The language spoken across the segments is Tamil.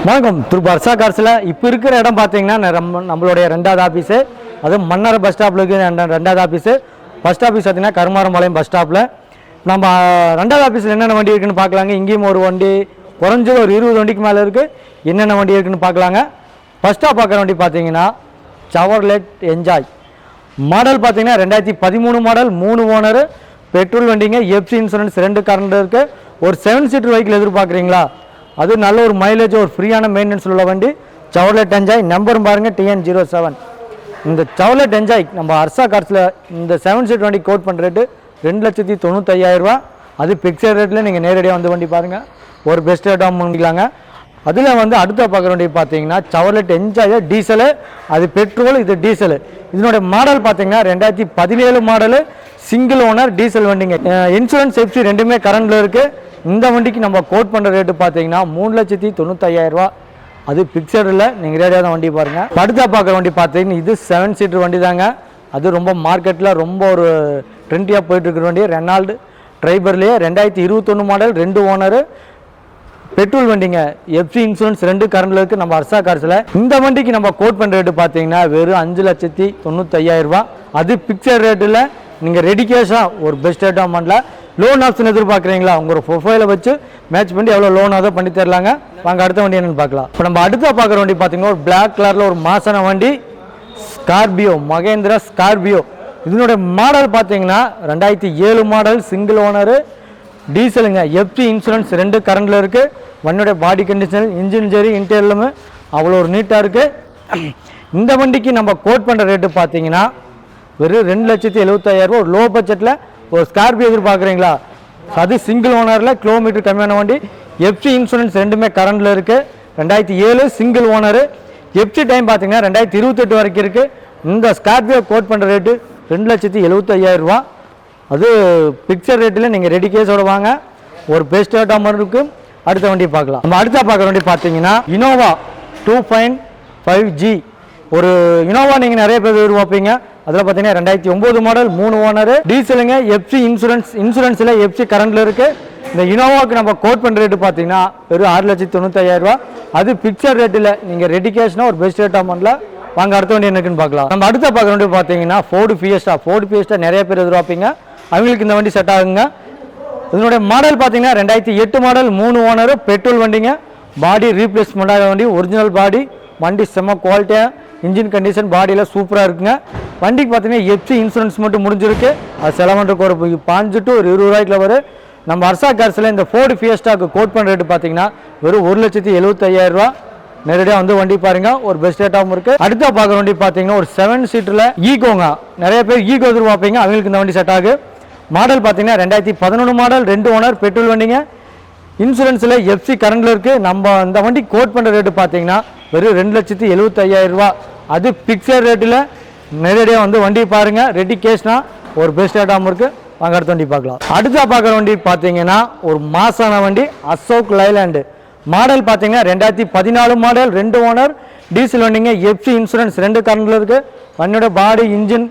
வணக்கம். திரு வர்ஷா கார்ஸில் இப்போ இருக்கிற இடம் பார்த்தீங்கன்னா நம்மளுடைய ரெண்டாவது ஆஃபீஸு, அதுவும் மன்னர் பஸ் ஸ்டாப்பில் இருக்குது. ரெண்டாவது ஆஃபீஸு ஃபஸ்ட் ஆஃபீஸ் பார்த்தீங்கன்னா கருமாரம்பாளையம் பஸ் ஸ்டாப்பில். நம்ம ரெண்டாவது ஆஃபீஸில் என்னென்ன வண்டி இருக்குதுன்னு பார்க்கலாங்க. இங்கேயும் ஒரு வண்டி குறைஞ்சது ஒரு 20 வண்டிக்கு மேலே இருக்குது. என்னென்ன வண்டி இருக்குதுன்னு பார்க்கலாங்க. ஃபஸ்ட்டாக பார்க்குற வண்டி பார்த்தீங்கன்னா சவர்லெட் என்ஜாய் மாடல் பார்த்தீங்கன்னா 2013 மாடல், 3 ஓனரு, பெட்ரோல் வண்டிங்க, எஃப்சி இன்சூரன்ஸ் 2 கரண்ட் இருக்குது. ஒரு 7 சீட்டர் வெஹிக்கிள் எதிர்பார்க்குறீங்களா? அது நல்ல ஒரு மைலேஜ், ஒரு ஃப்ரீயான மெயின்டெனன்ஸ் உள்ள வண்டி சவர்லெட் என்ஜாய். நம்பரும் பாருங்கள் TN07. இந்த சவர்லெட் என்ஜாய் நம்ம வர்ஷா கார்ஸில் இந்த 7 சீட் வண்டி கோட் பண்ணுற ரேட்டு 2,95,000. அது பிக்சர் ரேட்டில் நீங்கள் நேரடியாக வந்து வண்டி பாருங்கள், ஒரு பெஸ்ட் ரேட்டாக பண்ணிக்கலாங்க. அதில் வந்து அடுத்த பார்க்குற வண்டி பார்த்தீங்கன்னா சவர்லெட் என்ஜாய் டீசலு, அது பெட்ரோல், இது டீசலு. இதனுடைய மாடல் பார்த்தீங்கன்னா 2017 மாடலு, சிங்கிள் ஓனர், டீசல் வண்டிங்க. இன்சூரன்ஸ் எஃப்சி ரெண்டுமே கரண்டில் இருக்குது. இந்த வண்டிக்கு நம்ம கோட் பண்ணுற ரேட்டு பார்த்தீங்கன்னா 3,95,000. அது பிக்சரில் நீங்கள் ரேடியாக தான் வண்டி பாருங்கள். அடுத்த பார்க்குற வண்டி பார்த்தீங்கன்னா இது 7 சீட்டர் வண்டி தாங்க. அது ரொம்ப மார்க்கெட்டில் ரொம்ப ஒரு ட்ரெண்டியாக போயிட்டுருக்குற வண்டி. ரெனால்டு ட்ரைபர்லேயே 2021 மாடல், 2 ஓனரு, பெட்ரோல் வண்டிங்க, எஃப்சி இன்சூரன்ஸ் 2 கரண்டில் இருக்குது நம்ம வர்ஷா கார்ஸில். இந்த வண்டிக்கு நம்ம கோட் பண்ணுற ரேட்டு பார்த்தீங்கன்னா வெறும் 5,95,000. அது பிக்சர் ரேட்டில் நீங்கள் ரெடி கேஷாக ஒரு பெஸ்ட் ரேட்டாக பண்ணலாம். லோன் ஆப்ஷன் எதிர்பார்க்குறீங்களா? உங்கள் ப்ரொஃபைலை வச்சு மேட்ச் பண்ணி எவ்வளோ லோன் ஆதோ பண்ணி தரலாங்க. வாங்க அடுத்த வண்டி என்னென்னு பார்க்கலாம். இப்போ நம்ம அடுத்த பார்க்குற வண்டி பார்த்தீங்கன்னா ஒரு பிளாக் கலரில் ஒரு மாசான வண்டி ஸ்கார்பியோ, மகேந்திரா ஸ்கார்பியோ. இதனுடைய மாடல் பார்த்தீங்கன்னா 2007 மாடல், சிங்கிள் ஓனரு, டீசலுங்க, எஃப்சி இன்சூரன்ஸ் 2 கரண்டில் இருக்குது. வண்டியோட பாடி கண்டிஷன், இன்ஜின் சரி, இன்டீரியலுமே அவ்வளோ ஒரு நீட்டாக இருக்குது. இந்த வண்டிக்கு நம்ம கோட் பண்ணுற ரேட்டு பார்த்தீங்கன்னா வெறும் 2,75,000. ஒரு லோ பட்ஜெட்டில் ஒரு ஸ்கார்பியோ எதிர்பார்க்குறீங்களா? அது சிங்கிள் ஓனரில், கிலோமீட்டர் கம்மியான வண்டி, எஃப்சி இன்சூரன்ஸ் 2மே கரண்டில் இருக்குது. 2007 சிங்கிள் ஓனரு, எஃப்சி டைம் பார்த்தீங்கன்னா 2028 வரைக்கும் இருக்குது. இந்த ஸ்கார்பியோ கோட் பண்ணுற ரேட்டு 2,75,000. அது பிக்சர் ரேட்டில் நீங்கள் ரெடி கேஸோட வாங்க, ஒரு பெஸ்ட் ரேட்டாக மாதிரி இருக்குது. அடுத்த வண்டி பார்க்கலாம். நம்ம அடுத்த பார்க்குற வண்டி பார்த்தீங்கன்னா இனோவா 2.5G. ஒரு இனோவா நீங்கள் நிறைய பேர் எதிர்பார்ப்பீங்க. அதில் பார்த்தீங்கன்னா 2009 மாடல், 3 ஓனரு, டீசலுங்க, எஃப்சி இன்சூரன்ஸில் எஃப்சி கரண்டில் இருக்குது. இந்த இனோவாவுக்கு நம்ம கோட் பண்ணுற ரேட்டு பார்த்தீங்கன்னா வெறும் 6,95,000. அது பிக்சர் ரேட்டில் நீங்கள் ரெடி கேஷ்னா ஒரு பெஸ்ட் ரேட்டாக பண்ணலாம். வாங்க அடுத்த வண்டி என்னக்குன்னு பார்க்கலாம். நம்ம அடுத்த பார்க்குற வண்டி பார்த்தீங்கன்னா ஃபோர்டு ஃபியஸ்டா நிறைய பேர் எதிர்பார்ப்பீங்க, அவங்களுக்கு இந்த வண்டி செட் ஆகுங்க. இதனுடைய மாடல் பார்த்தீங்கன்னா 2008 மாடல், 3 ஓனரு, பெட்ரோல் வண்டிங்க, பாடி ரீப்ளேஸ்மெண்ட் ஆக வண்டி, ஒரிஜினல் பாடி, வண்டி செம்ம குவாலிட்டியாக, இன்ஜின் கண்டிஷன் பாடியில் சூப்பராக இருக்குங்க. வண்டிக்கு பார்த்தீங்கன்னா எஃப்சி இன்சூரன்ஸ் மட்டும் முடிஞ்சிருக்கு. அது செலவன்ட்டுக்கு ஒரு 5 to 20 ரூபாய்க்குள்ள வரும். நம்ம வர்ஷா கார்ஸில் இந்த ஃபோர்டு ஃபியஸ்டாக்கு கோட் பண்ணுற ரேட்டு பார்த்தீங்கன்னா வெறும் 1,75,000. நேரடியாக வந்து வண்டி பாருங்க, ஒரு பெஸ்ட் ரேட்டாகவும் இருக்குது. அடுத்த பார்க்குற வண்டி பார்த்தீங்கன்னா ஒரு 7 சீட்டரில் ஈகோங்க. நிறைய பேர் ஈகோ எதிர்பார்ப்பீங்க, அவங்களுக்கு இந்த வண்டி செட் ஆகு. மாடல் பார்த்தீங்கன்னா 2011 மாடல், 2 ஓனர், பெட்ரோல் வண்டிங்க, இன்சூரன்ஸில் எஃப்சி கரண்டில் இருக்குது. நம்ம இந்த வண்டி கோட் பண்ணுற ரேட்டு பார்த்தீங்கன்னா வெறும் 2,75,000. அது பிக்சர் ரேட்டில் நேரடியாக வந்து வண்டி பாருங்கள், ரெடி கேஷ்னா ஒரு பெஸ்ட் ரேட்டாகவும் இருக்குது. வாங்க அடுத்த வண்டி பார்க்கலாம். அடுத்த பார்க்குற வண்டி பார்த்தீங்கன்னா ஒரு மாசான வண்டி அசோக் லைலாண்டு. மாடல் பார்த்தீங்கன்னா 2014 மாடல், 2 ஓனர், டீசல் வண்டிங்க, எஃப்சி இன்சூரன்ஸ் 2 கரண்டில் இருக்குது. வண்டியோட பாடி, இன்ஜின்,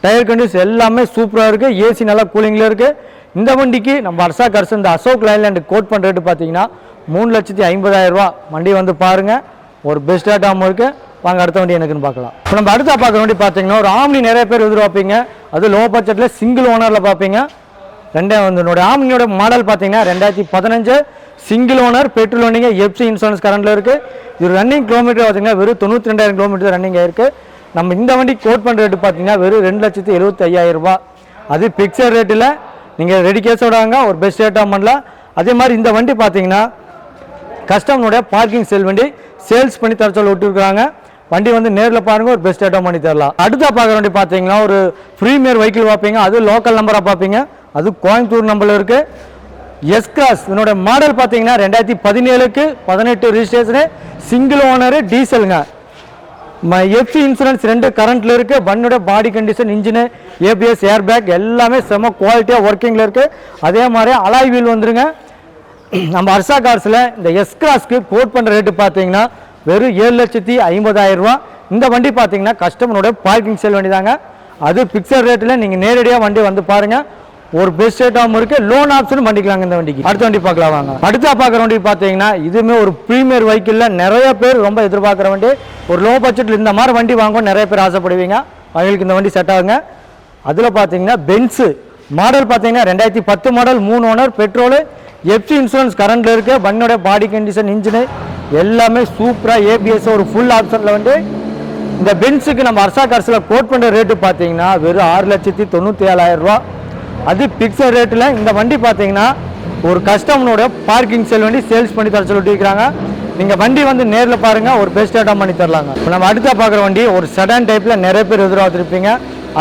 டயர் கண்டிஷன் எல்லாமே சூப்பராக இருக்குது. ஏசி நல்லா கூலிங்கில் இருக்குது. இந்த வண்டிக்கு நம்ம வர்ஷா கார்ஸ் இந்த அசோக் லைலாண்டு கோட் பண்ணுற ரேட்டு பார்த்தீங்கன்னா 3,50,000. வண்டி வந்து பாருங்கள், ஒரு பெஸ்ட் ரேட்டாகவும் இருக்குது. வாங்க அடுத்த வண்டி எனக்குன்னு பார்க்கலாம். இப்போ நம்ம அடுத்த பார்க்குற வண்டி பார்த்தீங்கன்னா ஒரு ஆம்னி நிறைய பேர் எதிர்பார்ப்பீங்க, அது லோ பட்ஜெட்டில் சிங்கிள் ஓனரில் பார்ப்பீங்க. வந்து ஆம்னியோட மாடல் பார்த்தீங்கன்னா 2015 சிங்கிள் ஓனர், பெட்ரோல் வண்டிங்க, எஃப்சி இன்சூரன்ஸ் கரண்டில் இருக்குது. இது ரன்னிங் கிலோமீட்டர் பார்த்தீங்கன்னா வெறும் 92,000 கிலோமீட்டர் ரன்னிங் ஆயிருக்கு. நம்ம இந்த வண்டி கோட் பண்ணுற ரேட்டு பார்த்தீங்கன்னா வெறும் 2,75,000. அது பிக்சர் ரேட்டில் நீங்கள் ரெடி கேஸோட வாங்க, ஒரு பெஸ்ட் ரேட்டாக பண்ணலாம். அதே மாதிரி இந்த வண்டி பார்த்தீங்கன்னா கஸ்டமருடைய பார்க்கிங் சேல் வண்டி, சேல்ஸ் பண்ணி தர சொல்ல விட்டுருக்காங்க. வண்டி வந்து நேரில் பாருங்கள், ஒரு பெஸ்ட் ரேட்டாக பண்ணி தரலாம். அடுத்த பார்க்குற வண்டி பார்த்தீங்கன்னா ஒரு ப்ரீமியர் வெஹிக்கிள் பார்ப்பீங்க, அது லோக்கல் நம்பராக பார்ப்பீங்க, அது கோயம்புத்தூர் நம்பரில் இருக்குது. S cross. இதனோட மாடல் பார்த்தீங்கன்னா 2017க்கு 18 ரிஜிஸ்ட்ரேஷனு, சிங்கிள் ஓனரு, டீசலுங்க, எஃப்சி இன்சூரன்ஸ் 2 கரண்ட்டில் இருக்குது. வண்டியோட body condition, engine, ABS, air bag எல்லாமே செம்ம குவாலிட்டியாக ஒர்க்கிங்கில் இருக்குது. அதே மாதிரி அலாய் வீல் வந்துருங்க. நம்ம வர்ஷா கார்ஸில் இந்த எஸ் கிராஸ்க்கு கோட் பண்ணுற ரேட்டு பார்த்தீங்கன்னா வெறும் 7,50,000. இந்த வண்டி பார்த்தீங்கன்னா கஸ்டமரோட பார்க்கிங் சேல் வண்டி தாங்க. அது பிக்சர் ரேட்டில் நீங்கள் நேரடியாக வண்டி வந்து பாருங்கள், ஒரு பெஸ்ட் ரேட்டாகவும் இருக்கு, லோன் ஆப்ஷனும் பண்ணிக்கலாங்க இந்த வண்டிக்கு. அடுத்த வண்டி பார்க்கலாம் வாங்க. அடுத்த பார்க்குற வண்டி பார்த்தீங்கன்னா இதுவுமே ஒரு ப்ரீமியர் வெஹிக்கிளில் நிறைய பேர் ரொம்ப எதிர்பார்க்குற வண்டி. ஒரு லோ பட்ஜெட்டில் இந்த மாதிரி வண்டி வாங்குவோம் நிறைய பேர் ஆசைப்படுவீங்க, அவங்களுக்கு இந்த வண்டி செட் ஆகுங்க. அதில் பார்த்தீங்கன்னா பென்ஸு மாடல் பார்த்தீங்கன்னா 2010 model, 3 owner, petrol, FC insurance கரண்டில் இருக்குது. வண்டியோட பாடி கண்டிஷன், இன்ஜினு எல்லாமே சூப்பராக, ஏபிஎஸ் ஒரு ஃபுல் ஆப்ஷனில் வந்து இந்த பென்ஸுக்கு நம்ம அர்சா கார்ஸில் கோட் பண்ணுற ரேட்டு பார்த்தீங்கன்னா வெறும் 6,97,000 ரூபா. அது பிக்சர் ரேட்டில். இந்த வண்டி பார்த்தீங்கன்னா ஒரு கஸ்டமரோட பார்க்கிங் செல் வண்டி சேல்ஸ் பண்ணி தர சொல்லிட்டு இருக்கிறாங்க. நீங்கள் வண்டி வந்து நேரில் பாருங்கள், ஒரு பெஸ்ட் ரேட்டாக பண்ணி தரலாங்க. இப்போ நம்ம அடுத்த பார்க்குற வண்டி ஒரு செடான் டைப்பில் நிறைய பேர் எதிர்பார்த்துருப்பீங்க.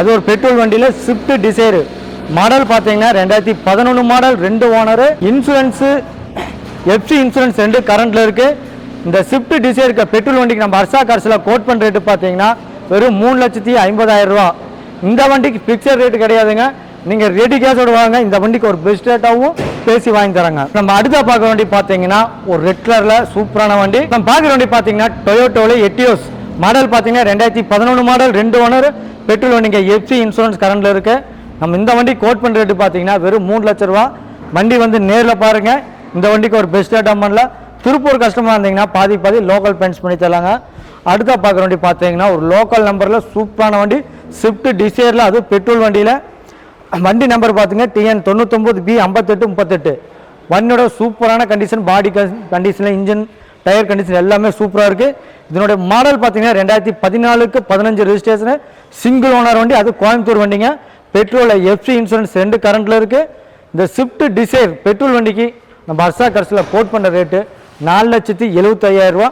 அது ஒரு பெட்ரோல் வண்டியில் ஸ்விஃப்ட் டிசைர் மாடல் பார்த்தீங்கன்னா 2011 model, 2 owner, insurance FC insurance 2 கரண்டில் இருக்குது. இந்த ஸ்விஃப்ட் டிசைருக்கு பெட்ரோல் வண்டிக்கு நம்ம அர்சா கார்ஸில் கோட் பண்ணுற ரேட்டு பார்த்தீங்கன்னா வெறும் 3,50,000 ரூபா. இந்த வண்டிக்கு பிக்சர் ரேட்டு கிடையாதுங்க, நீங்கள் ரெடி கேஷோட வாங்க. இந்த வண்டிக்கு ஒரு பெஸ்ட் ரேட்டாகவும் பேசி வாங்கி தராங்க. நம்ம அடுத்த பார்க்குற வண்டி பார்த்தீங்கன்னா ஒரு ரெட் கலரில் சூப்பரான வண்டி. நம்ம பார்க்குற வண்டி பார்த்தீங்கன்னா டொயோட்டோவில் எட்டியோஸ் மாடல் பார்த்தீங்கன்னா 2011 மாடல், 2 ஓனர், பெட்ரோல் வண்டிங்க, எஃப்சி இன்சூரன்ஸ் கரண்டில் இருக்குது. நம்ம இந்த வண்டி கோட் பண்ணுற ரேட்டு பார்த்தீங்கன்னா வெறும் 3 லட்ச ரூபா. வண்டி வந்து நேரில் பாருங்கள், இந்த வண்டிக்கு ஒரு பெஸ்ட் ரேட்டாக பண்ணல. திருப்பூர் கஸ்டமராக இருந்தீங்கன்னா பாதி லோக்கல் பெயிண்ட்ஸ் பண்ணி தரலாங்க. அடுத்த பார்க்குற வண்டி பார்த்தீங்கன்னா ஒரு லோக்கல் நம்பரில் சூப்பரான வண்டி ஸ்விஃப்ட் டிசைரில், அது பெட்ரோல் வண்டியில். வண்டி நம்பர் பார்த்தீங்கன்னா TN 99B5838. வண்டியோட சூப்பரான கண்டிஷன், பாடி கண்டிஷனில், இன்ஜின் டயர் கண்டிஷன் எல்லாமே சூப்பராக இருக்குது. இதனுடைய மாடல் பார்த்தீங்கன்னா 2014க்கு 15 ரெஜிஸ்ட்ரேஷனு, சிங்கிள் ஓனர் வண்டி, அது கோயம்புத்தூர் வண்டிங்க. பெட்ரோலில் எஃப்சி இன்சூரன்ஸ் 2 கரண்டில் இருக்குது. இந்த ஸ்விஃப்ட் டிசைர் பெட்ரோல் வண்டிக்கு நம்ம அர்சா கார்ஸில் கோட் பண்ணுற ரேட்டு 4,75,000 ரூபா.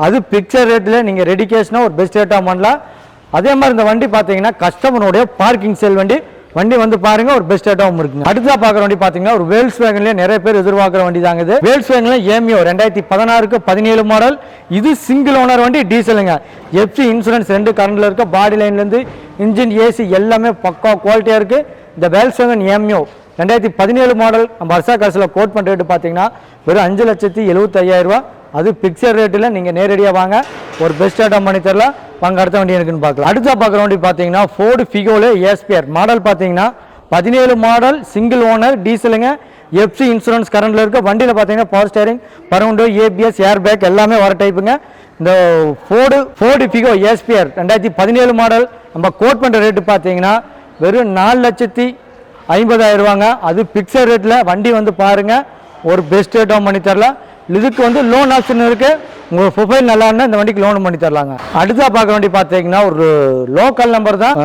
அது பிக்சர் ரேட்டில் நீங்கள் ரெடி கேஷ்னா ஒரு பெஸ்ட் ரேட்டாக பண்ணலாம். அதே மாதிரி இந்த வண்டி பார்த்தீங்கன்னா கஸ்டமருடைய பார்க்கிங் சேல் வண்டி. வண்டி வந்து பாருங்க, ஒரு பெஸ்ட் ரேட்டாகவும் இருக்குங்க. அடுத்ததாக பார்க்குற வண்டி பார்த்தீங்கன்னா ஒரு வேல்ஸ் வேகன்லேயே நிறைய பேர் எதிர்பார்க்குற வண்டி தாங்க இது. வேல்ஸ் வேகனில் ஏமியோ 2016க்கு 17 மாடல், இது சிங்கிள் ஓனர் வண்டி, டீசலுங்க, எஃப்சி இன்சூரன்ஸ் 2 கரண்டில் இருக்க. பாடி லைன்லேருந்து இன்ஜின், ஏசி எல்லாமே பக்கா குவாலிட்டியாக இருக்குது. இந்த வேல்ஸ் வேகன் ஏமியோ 2017 மாடல் நம்ம அர்சா கார்ஸில் கோட் பண்ணுற ரேட்டு பார்த்தீங்கன்னா வெறும் 5,75,000 ரூபா. அது பிக்சர் ரேட்டில். நீங்கள் நேரடியாக வாங்க, ஒரு பெஸ்ட் ரேட்டாக பண்ணி தரலாம். வாங்க அடுத்த வண்டி இருக்குன்னு பார்க்கலாம். அடுத்த பார்க்குற வண்டி பார்த்தீங்கன்னா ஃபோர்டு ஃபிகோவில் ஏஸ்பியர் மாடல் பார்த்தீங்கன்னா 17 மாடல், சிங்கிள் ஓனர், டீசலுங்க, எஃப்சி இன்சூரன்ஸ் கரண்டில் இருக்க. வண்டியில் பார்த்தீங்கன்னா பவர் ஸ்டேரிங், பரவுண்டோ, ஏபிஎஸ், ஏர் பேக் எல்லாமே வர டைப்புங்க. இந்த ஃபோர்டு ஃபிகோ ஏஸ்பியர் 2017 மாடல் நம்ம கோட் பண்ணுற ரேட்டு பார்த்தீங்கன்னா வெறும் 4,50,000 ரூபாங்க. அது பிக்சர் ரேட்டில். வண்டி வந்து பாருங்கள், ஒரு பெஸ்ட் ரேட்டாக பண்ணி தரலாம். இதுக்கு வந்து லோன் ஆப்ஷன் இருக்குது, உங்கள் ப்ரொஃபைல் நல்லா இருந்தால் இந்த வண்டிக்கு லோன் பண்ணி தரலாங்க. அடுத்தா பார்க்க வண்டி பார்த்தீங்கன்னா ஒரு லோக்கல் நம்பர் தான்,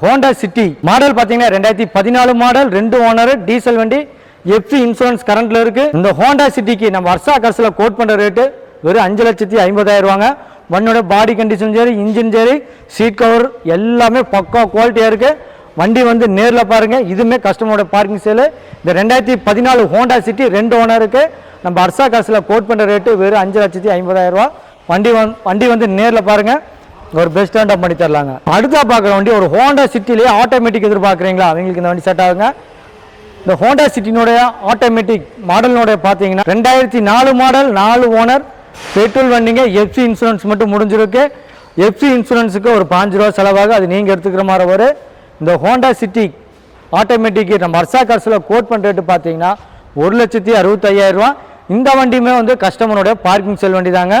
ஹோண்டா சிட்டி மாடல் பார்த்தீங்கன்னா 2014 மாடல், 2 ஓனர், டீசல் வண்டி, எஃப்சி இன்சூரன்ஸ் கரண்டில் இருக்குது. இந்த ஹோண்டா சிட்டிக்கு நம்ம அர்சா கார்ஸில் கோட் பண்ணுற ரேட்டு வெறும் 5,50,000 ரூபாங்க. வண்டியோட பாடி கண்டிஷன் சரி, இன்ஜின் சரி, சீட் கவர் எல்லாமே பக்கா குவாலிட்டியாக இருக்குது. வண்டி வந்து நேரில் பாருங்கள். இதுவுமே கஸ்டமரோட பார்க்கிங் சேலு. இந்த 2014 ஹோண்டா சிட்டி 2 ஓனருக்கு நம்ம அர்சா கார்ஸில் கோட் பண்ணுற ரேட்டு வெறும் 5,50,000 ரூபா. வண்டி வந்து நேரில் பாருங்கள், ஒரு பெஸ்ட் ரேட்டாக பண்ணி தரலாங்க. அடுத்தா பார்க்குற வண்டி ஒரு ஹோண்டா சிட்டிலேயே ஆட்டோமேட்டிக் எதிர்பார்க்குறீங்களா, அவங்களுக்கு இந்த வண்டி செட் ஆகுங்க. இந்த ஹோண்டா சிட்டினுடைய ஆட்டோமேட்டிக் மாடலினுடைய பார்த்தீங்கன்னா 2004 மாடல், 4 ஓனர், பெட்ரோல் வண்டிங்க, எஃப்சி இன்சூரன்ஸ் மட்டும் முடிஞ்சிருக்கு. எஃப்சி இன்சூரன்ஸுக்கு ஒரு 5 ரூபா செலவாக, அது நீங்கள் எடுத்துக்கிற மாதிரி வரும். இந்த ஹோண்டா சிட்டி ஆட்டோமேட்டிக்கு நம்ம அர்சா கார்ஸில் கோட் பண்ணுற ரேட்டு பார்த்தீங்கன்னா 1,65,000 ரூபா. இந்த வண்டியுமே வந்து கஸ்டமருடைய பார்க்கிங் செல் வண்டி தாங்க.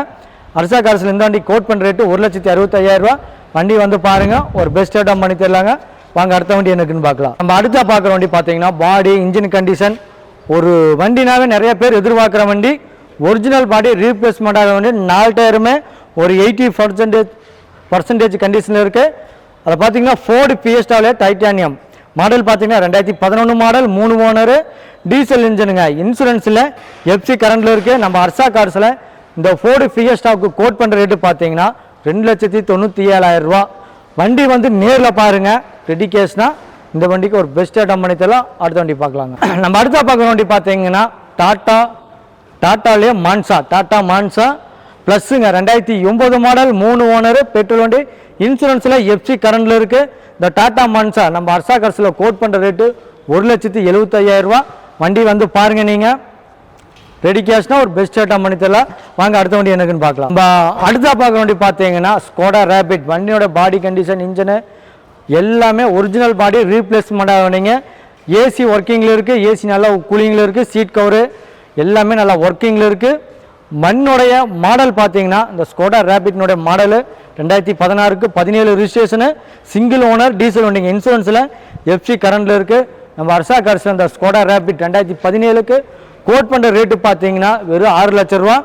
அர்சா கார்ஸில் இந்த வண்டி கோட் பண்ணுற ரேட்டு 1,65,000 ரூபா. வண்டி வந்து பாருங்கள், ஒரு பெஸ்ட் ரேட்டாக பண்ணி தரலாங்க. வாங்க அடுத்த வண்டி எனக்குன்னு பார்க்கலாம். நம்ம அடுத்த பார்க்குற வண்டி பார்த்தீங்கன்னா பாடி, இன்ஜின் கண்டிஷன், ஒரு வண்டினாவே நிறைய பேர் எதிர்பார்க்குற வண்டி. ஒரிஜினல் பாடி ரீப்ளேஸ்மெண்ட் ஆக வண்டி, 4 டயருமே ஒரு 80% கண்டிஷனில் இருக்குது. அதை பார்த்தீங்கன்னா ஃபோர்டு ஃபியஸ்டாவிலே டைட்டானியம் மாடல் பார்த்தீங்கன்னா 2011 மாடல், 3 ஓனரு, டீசல் இன்ஜினுங்க, இன்சூரன்ஸில் எஃப்சி கரண்டில் இருக்குது. நம்ம அர்சா கார்ஸில் இந்த ஃபோர்டு ஃபியஸ்டாவுக்கு கோட் பண்ணுற ரேட்டு பார்த்தீங்கன்னா 2,97,000 ரூபா. வண்டி வந்து நேரில் பாருங்கள், ரெடி கேஷ்னா இந்த வண்டிக்கு ஒரு பெஸ்ட் ரேட்டாக பண்ணி தரலாம். அடுத்த வண்டி பார்க்கலாங்க. நம்ம அடுத்த பார்க்குற வண்டி பார்த்தீங்கன்னா டாட்டாலே டாட்டா மான்சா ப்ளஸ்ஸுங்க, 2009 மாடல், 3 ஓனரு, பெட்ரோல் வண்டி, இன்சூரன்ஸில் எஃப்சி கரண்டில் இருக்குது. இந்த டாட்டா மான்சா நம்ம அர்சா கார்ஸில் கோட் பண்ணுற ரேட்டு 1,75,000 ரூபா. வண்டி வந்து பாருங்கள், நீங்கள் ரெடி கேஷ்னா ஒரு பெஸ்ட் ரேட்டாக பண்ணி தரலாம். வாங்க அடுத்த வண்டி எனக்குன்னு பார்க்கலாம். நம்ம அடுத்த பார்க்குற வண்டி பார்த்தீங்கன்னா ஸ்கோடா ரேபிட். வண்டியோட பாடி கண்டிஷன், இன்ஜினு எல்லாமே ஒரிஜினல் பாடி ரீப்ளேஸ்மெண்ட் ஆகினீங்க. ஏசி ஒர்க்கிங்கில் இருக்குது, ஏசி நல்லா கூலிங்கில் இருக்குது, சீட் கவரு எல்லாமே நல்லா ஒர்க்கிங்கில் இருக்குது. மண்ணுடைய மாடல் பார்த்தீங்கன்னா இந்த Skoda ரேபிட்னுடைய model 2016க்கு 17 ரிஜிஸ்ட்ரேஷனு, single owner, diesel வண்டிங்க, இன்சூரன்ஸில் எஃப்சி கரண்டில் இருக்குது. நம்ம அர்ஷா கார்ஸில் இந்த ஸ்கோடா ரேபிட் 2017க்கு கோட் பண்ணுற ரேட்டு பார்த்தீங்கன்னா வெறும் 6 லட்ச ரூபா.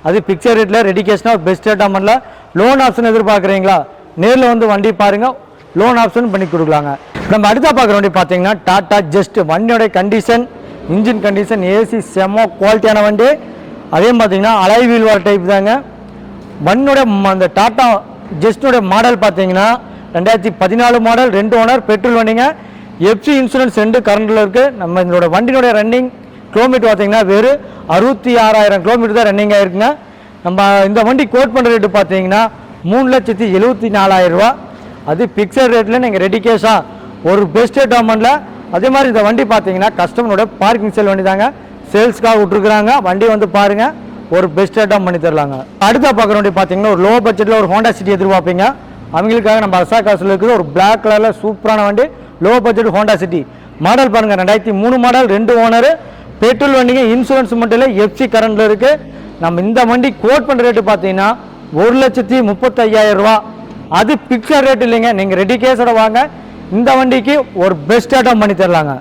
அது பிக்சர் ரேட்டில் ரெடி கேஷ்னா பெஸ்ட் ரேட்டாக பண்ணலாம். லோன் ஆப்ஷன் எதிர்பார்க்குறீங்களா, நேரில் வந்து வண்டி பாருங்கள், லோன் ஆப்ஷன் பண்ணி கொடுக்கலாங்க. நம்ம அடுத்த பார்க்குற வண்டி பார்த்தீங்கன்னா டாடா ஜஸ்ட். வண்டியோடைய கண்டிஷன், இன்ஜின் கண்டிஷன், ஏசி செம்ம குவாலிட்டியான வண்டி. அதே பார்த்தீங்கன்னா அலாய் வீல் வர டைப் தாங்க. வண்டியோட அந்த டாடா ஜஸ்டோடைய மாடல் பார்த்தீங்கன்னா 2014 மாடல், 2 ஓனர், பெட்ரோல் வண்டிங்க. எஃப்சி இன்சூரன்ஸ் 2 கரண்டில் இருக்குது. நம்ம இதோட வண்டியோடைய ரன்னிங் கிலோமீட்டர் பார்த்தீங்கன்னா வெறும் 66,000 கிலோமீட்டர் தான் ரன்னிங் ஆகிருக்குங்க. நம்ம இந்த வண்டி கோட் பண்ணுற ரேட்டு பார்த்தீங்கன்னா 3,74,000 ரூபா. அது பிக்சர் ரேட்டில் நீங்கள் ரெடி கேஷாக ஒரு பெஸ்ட் ரேட் அமௌண்ட்டில். அதே மாதிரி இந்த வண்டி பார்த்தீங்கன்னா கஸ்டமரோட பார்க்கிங் சேல் வண்டி தாங்க, சேல்ஸ்க்காக விட்டுருக்குறாங்க. வண்டி வந்து பாருங்கள், ஒரு பெஸ்ட் ரேட்டாக பண்ணி தரலாங்க. அடுத்த பார்க்குற வண்டி பார்த்தீங்கன்னா ஒரு லோ பட்ஜெட்டில் ஒரு ஹோண்டா சிட்டி எதிர்பார்ப்பீங்க. அவங்களுக்காக நம்ம அர்ஷா காசில் இருக்குது ஒரு பிளாக் கலரில் சூப்பரான வண்டி, low budget Honda city. Model பாருங்கள் 2003 மாடல், 2 ஓனர், பெட்ரோல் வண்டிங்க, இன்சூரன்ஸ் மட்டும் இல்லை, எஃப்சி கரண்டில் இருக்குது. நம்ம இந்த வண்டி கோட் பண்ணுற ரேட்டு பார்த்தீங்கன்னா 1,35,000 ரூபா. அது பிக்சர் ரேட் இல்லைங்க, நீங்கள் ரெடி கேஸோட வாங்க, இந்த வண்டிக்கு ஒரு பெஸ்ட் ரேட்டாக பண்ணி தரலாங்க.